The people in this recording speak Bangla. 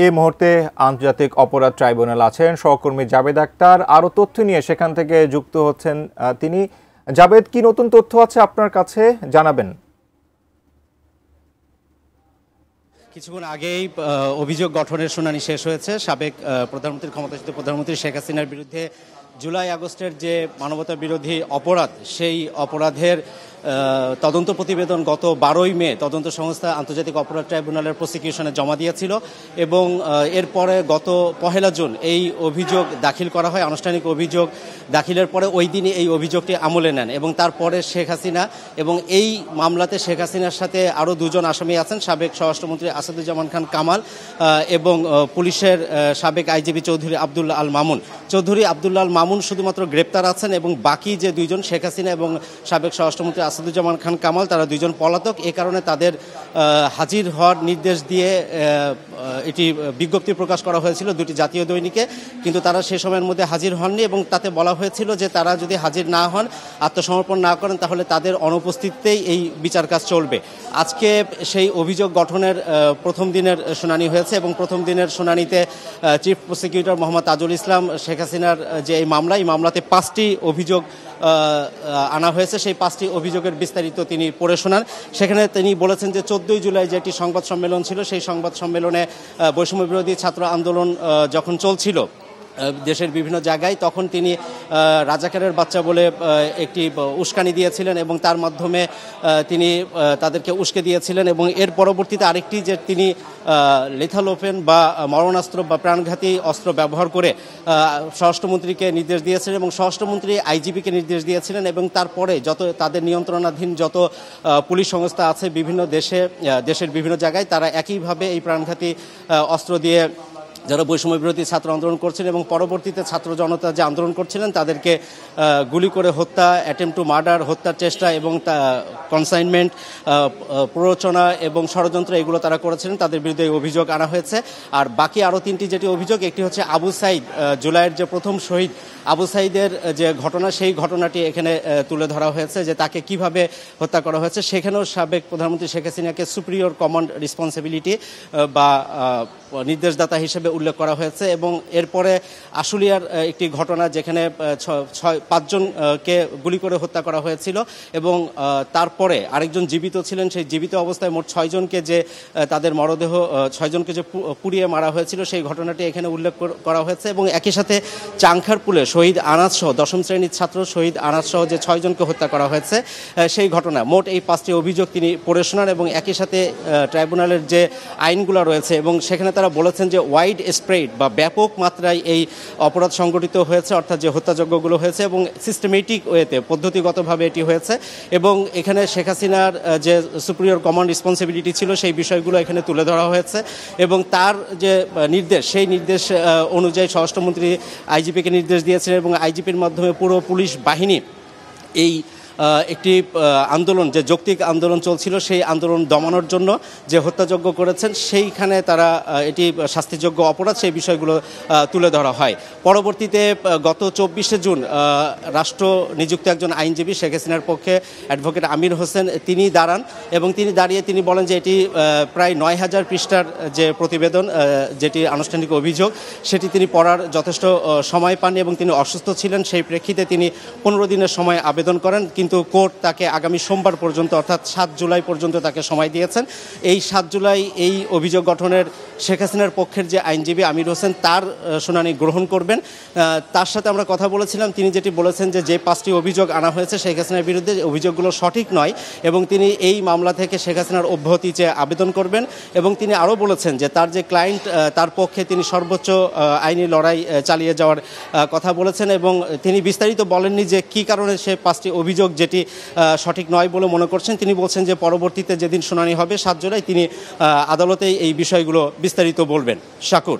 এই মুহূর্তে আন্তর্জাতিক অপরাধ ট্রাইব্যুনাল আছেন সহকর্মী জাবেদ আক্তার। আরো তথ্য নিয়ে সেখান থেকে যুক্ত হচ্ছেন তিনি। জাবেদ, কি নতুন তথ্য আছে আপনার কাছে জানাবেন? কিছুক্ষণ আগেই অভিযোগ গঠনের শুনানি শেষ হয়েছে। সাবেক প্রধানমন্ত্রীর ক্ষমতাচ্যুত প্রধানমন্ত্রী শেখ হাসিনার বিরুদ্ধে জুলাই আগস্টের যে মানবতা বিরোধী অপরাধ, সেই অপরাধের তদন্ত প্রতিবেদন গত 12ই মে তদন্ত সংস্থা আন্তর্জাতিক অপরাধ ট্রাইব্যুনালের প্রসিকিউশনে জমা দিয়েছিল এবং এরপরে গত 1 জুন এই অভিযোগ দাখিল করা হয়। আনুষ্ঠানিক অভিযোগ দাখিলের পরে ওই দিনই এই অভিযোগটি আমলে নেন এবং তারপরে শেখ হাসিনা এবং এই মামলাতে শেখ হাসিনার সাথে আরও 2 জন আসামি আছেন, সাবেক স্বরাষ্ট্রমন্ত্রী আসাদুজ্জামান খান কামাল এবং পুলিশের সাবেক আইজিপি চৌধুরী আবদুল্লাহ আল মামুন। চৌধুরী আবদুল্লাহ আল মামুন শুধুমাত্র গ্রেপ্তার আছেন এবং বাকি যে 2 জন শেখ হাসিনা এবং সাবেক স্বরাষ্ট্রমন্ত্রী আসাদুজ্জামান খান কামাল, তারা 2 জন পলাতক। এ কারণে তাদের হাজির হওয়ার নির্দেশ দিয়ে এটি বিজ্ঞপ্তি প্রকাশ করা হয়েছিল 2টি জাতীয় দৈনিকে, কিন্তু তারা সে সময়ের মধ্যে হাজির হননি এবং তাতে বলা হয়েছিল যে তারা যদি হাজির না হন, আত্মসমর্পণ না করেন, তাহলে তাদের অনুপস্থিতিতেই এই বিচার কাজ চলবে। আজকে সেই অভিযোগ গঠনের প্রথম দিনের শুনানি হয়েছে এবং প্রথম দিনের শুনানিতে চিফ প্রসিকিউটর মোহাম্মদ তাজুল ইসলাম শেখ হাসিনার যে এই মামলাতে 5টি অভিযোগ আনা হয়েছে, সেই 5টি অভিযোগের বিস্তারিত তিনি পড়ে শোনান। সেখানে তিনি বলেছেন যে 14ই জুলাই যেটি সংবাদ সম্মেলন ছিল, সেই সংবাদ সম্মেলনে বৈষম্য বিরোধী ছাত্র আন্দোলন যখন চলছিল দেশের বিভিন্ন জায়গায়, তখন তিনি রাজাকারের বাচ্চা বলে একটি উস্কানি দিয়েছিলেন এবং তার মাধ্যমে তিনি তাদেরকে উস্কে দিয়েছিলেন এবং এর পরবর্তীতে আরেকটি যে তিনি লেথাল ওপেন বা মরণাস্ত্র বা প্রাণঘাতী অস্ত্র ব্যবহার করে স্বরাষ্ট্রমন্ত্রীকে নির্দেশ দিয়েছিলেন এবং স্বরাষ্ট্রমন্ত্রী আইজিপিকে নির্দেশ দিয়েছিলেন এবং তারপরে যত তাদের নিয়ন্ত্রণাধীন যত পুলিশ সংস্থা আছে বিভিন্ন দেশের বিভিন্ন জায়গায়, তারা একইভাবে এই প্রাণঘাতী অস্ত্র দিয়ে যারা বৈষম্য বিরোধী ছাত্র আন্দোলন করছিলেন এবং পরবর্তীতে ছাত্র জনতা যে আন্দোলন করছিলেন তাদেরকে গুলি করে হত্যা, অ্যাটেম্প টু মার্ডার, হত্যার চেষ্টা এবং কনসাইনমেন্ট, প্ররোচনা এবং ষড়যন্ত্র, এগুলো তারা করেছিলেন। তাদের বিরুদ্ধে অভিযোগ আনা হয়েছে। আর বাকি আরও 3টি যেটি অভিযোগ, একটি হচ্ছে আবু সাইদ, জুলাইয়ের যে প্রথম শহীদ আবু সাইদের যে ঘটনা, সেই ঘটনাটি এখানে তুলে ধরা হয়েছে যে তাকে কিভাবে হত্যা করা হয়েছে। সেখানেও সাবেক প্রধানমন্ত্রী শেখ হাসিনাকে সুপ্রিয়র কমান্ড রেসপন্সিবিলিটি বা নির্দেশদাতা হিসেবে উল্লেখ করা হয়েছে এবং এরপরে আশুলিয়ার একটি ঘটনা যেখানে 5 জনকে গুলি করে হত্যা করা হয়েছিল এবং তারপরে আরেকজন জীবিত ছিলেন, সেই জীবিত অবস্থায় মোট 6 জনকে যে তাদের মরদেহ 6 জনকে যে পুড়িয়ে মারা হয়েছিল, সেই ঘটনাটি এখানে উল্লেখ করা হয়েছে এবং একই সাথে চাংখারপুলে শহীদ আনাজ সহ 10ম শ্রেণীর ছাত্র শহীদ আনাজ সহ যে 6 জনকে হত্যা করা হয়েছে, সেই ঘটনা মোট এই 5টি অভিযোগ তিনি পড়ে শোনান এবং একই সাথে ট্রাইব্যুনালের যে আইনগুলো রয়েছে এবং সেখানে তারা বলেছেন যে ওয়াইড স্প্রেড বা ব্যাপক মাত্রায় এই অপরাধ সংগঠিত হয়েছে, অর্থাৎ যে হত্যাযজ্ঞগুলো হয়েছে এবং সিস্টেমেটিক ওয়েতে পদ্ধতিগতভাবে এটি হয়েছে এবং এখানে শেখ হাসিনার যে সুপ্রিয়র কমান্ড রেসপন্সিবিলিটি ছিল সেই বিষয়গুলো এখানে তুলে ধরা হয়েছে এবং তার যে নির্দেশ, সেই নির্দেশ অনুযায়ী স্বরাষ্ট্রমন্ত্রী আইজিপিকে নির্দেশ দিয়েছিলেন এবং আইজিপির মাধ্যমে পুরো পুলিশ বাহিনী এই একটি আন্দোলন, যে যৌক্তিক আন্দোলন চলছিল, সেই আন্দোলন দমানোর জন্য যে হত্যাযজ্ঞ করেছেন, সেইখানে তারা এটি শাস্তিযোগ্য অপরাধ, সেই বিষয়গুলো তুলে ধরা হয়। পরবর্তীতে গত 24শে জুন রাষ্ট্র নিযুক্ত একজন আইনজীবী শেখ হাসিনার পক্ষে অ্যাডভোকেট আমির হোসেন তিনি দাঁড়ান এবং তিনি দাঁড়িয়ে তিনি বলেন যে এটি প্রায় 9000 পৃষ্ঠার যে প্রতিবেদন, যেটি আনুষ্ঠানিক অভিযোগ, সেটি তিনি পড়ার যথেষ্ট সময় পাননি এবং তিনি অসুস্থ ছিলেন। সেই প্রেক্ষিতে তিনি 15 দিনের সময় আবেদন করেন, কিন্তু কোর্ট তাকে আগামী সোমবার পর্যন্ত অর্থাৎ 7 জুলাই পর্যন্ত তাকে সময় দিয়েছেন। এই 7 জুলাই এই অভিযোগ গঠনের শেখ হাসিনার পক্ষের যে আইনজীবী আমির হোসেন তার শুনানি গ্রহণ করবেন। তার সাথে আমরা কথা বলেছিলাম, তিনি যেটি বলেছেন যে 5টি অভিযোগ আনা হয়েছে শেখ হাসিনার বিরুদ্ধে, অভিযোগগুলো সঠিক নয় এবং তিনি এই মামলা থেকে শেখ হাসিনার অব্যাহতি চেয়ে আবেদন করবেন এবং তিনি আরও বলেছেন যে তার যে ক্লায়েন্ট, তার পক্ষে তিনি সর্বোচ্চ আইনি লড়াই চালিয়ে যাওয়ার কথা বলেছেন এবং তিনি বিস্তারিত বলেননি যে কী কারণে সে 5টি অভিযোগ যেটি সঠিক নয় বলে মনে করছেন। তিনি বলছেন যে পরবর্তীতে যেদিন শুনানি হবে 7 জুলাই তিনি আদালতে এই বিষয়গুলো বিস্তারিত বলবেন। শাকুর।